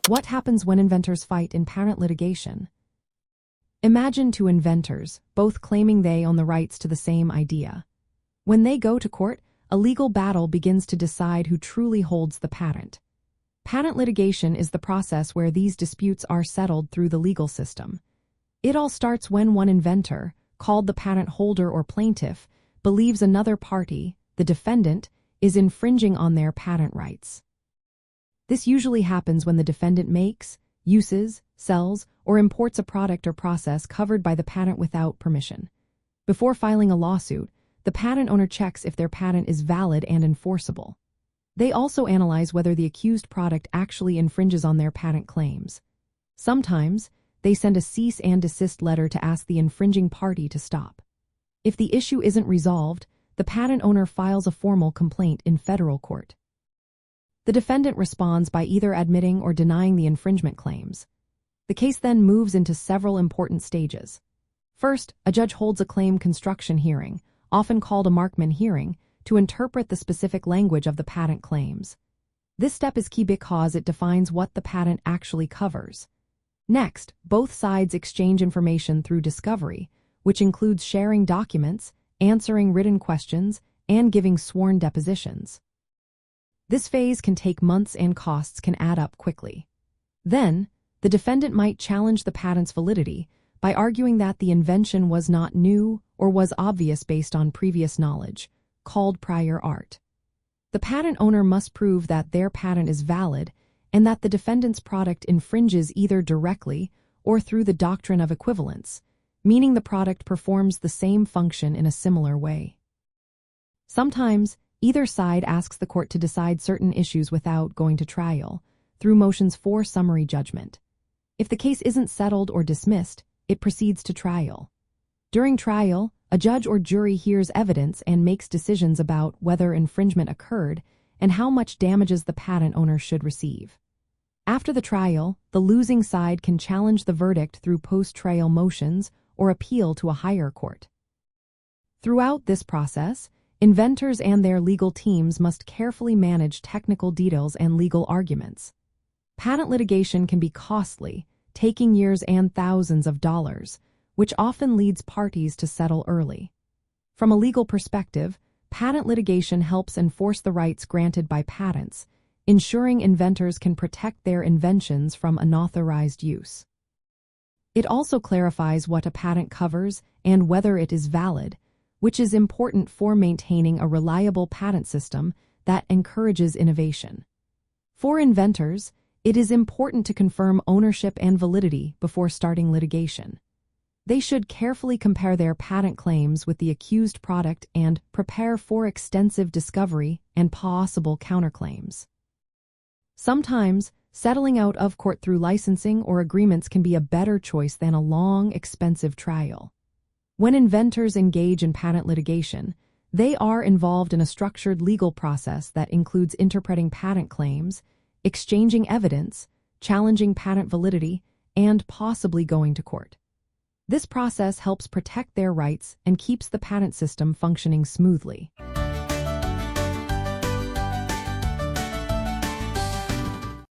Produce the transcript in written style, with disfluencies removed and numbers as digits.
What happens when inventors fight in patent litigation? Imagine two inventors, both claiming they own the rights to the same idea. When they go to court, a legal battle begins to decide who truly holds the patent. Patent litigation is the process where these disputes are settled through the legal system. It all starts when one inventor, called the patent holder or plaintiff, believes another party, the defendant, is infringing on their patent rights. This usually happens when the defendant makes, uses, sells, or imports a product or process covered by the patent without permission. Before filing a lawsuit, the patent owner checks if their patent is valid and enforceable. They also analyze whether the accused product actually infringes on their patent claims. Sometimes, they send a cease and desist letter to ask the infringing party to stop. If the issue isn't resolved, the patent owner files a formal complaint in federal court. The defendant responds by either admitting or denying the infringement claims. The case then moves into several important stages. First, a judge holds a claim construction hearing, often called a Markman hearing, to interpret the specific language of the patent claims. This step is key because it defines what the patent actually covers. Next, both sides exchange information through discovery, which includes sharing documents, answering written questions, and giving sworn depositions. This phase can take months and costs can add up quickly. Then, the defendant might challenge the patent's validity by arguing that the invention was not new or was obvious based on previous knowledge, called prior art. The patent owner must prove that their patent is valid and that the defendant's product infringes either directly or through the doctrine of equivalence, meaning the product performs the same function in a similar way. Sometimes, either side asks the court to decide certain issues without going to trial, through motions for summary judgment. If the case isn't settled or dismissed, it proceeds to trial. During trial, a judge or jury hears evidence and makes decisions about whether infringement occurred and how much damages the patent owner should receive. After the trial, the losing side can challenge the verdict through post-trial motions or appeal to a higher court. Throughout this process, inventors and their legal teams must carefully manage technical details and legal arguments. Patent litigation can be costly, taking years and thousands of dollars, which often leads parties to settle early. From a legal perspective, patent litigation helps enforce the rights granted by patents, ensuring inventors can protect their inventions from unauthorized use. It also clarifies what a patent covers and whether it is valid, which is important for maintaining a reliable patent system that encourages innovation. For inventors, it is important to confirm ownership and validity before starting litigation. They should carefully compare their patent claims with the accused product and prepare for extensive discovery and possible counterclaims. Sometimes, settling out of court through licensing or agreements can be a better choice than a long, expensive trial. When inventors engage in patent litigation, they are involved in a structured legal process that includes interpreting patent claims, exchanging evidence, challenging patent validity, and possibly going to court. This process helps protect their rights and keeps the patent system functioning smoothly.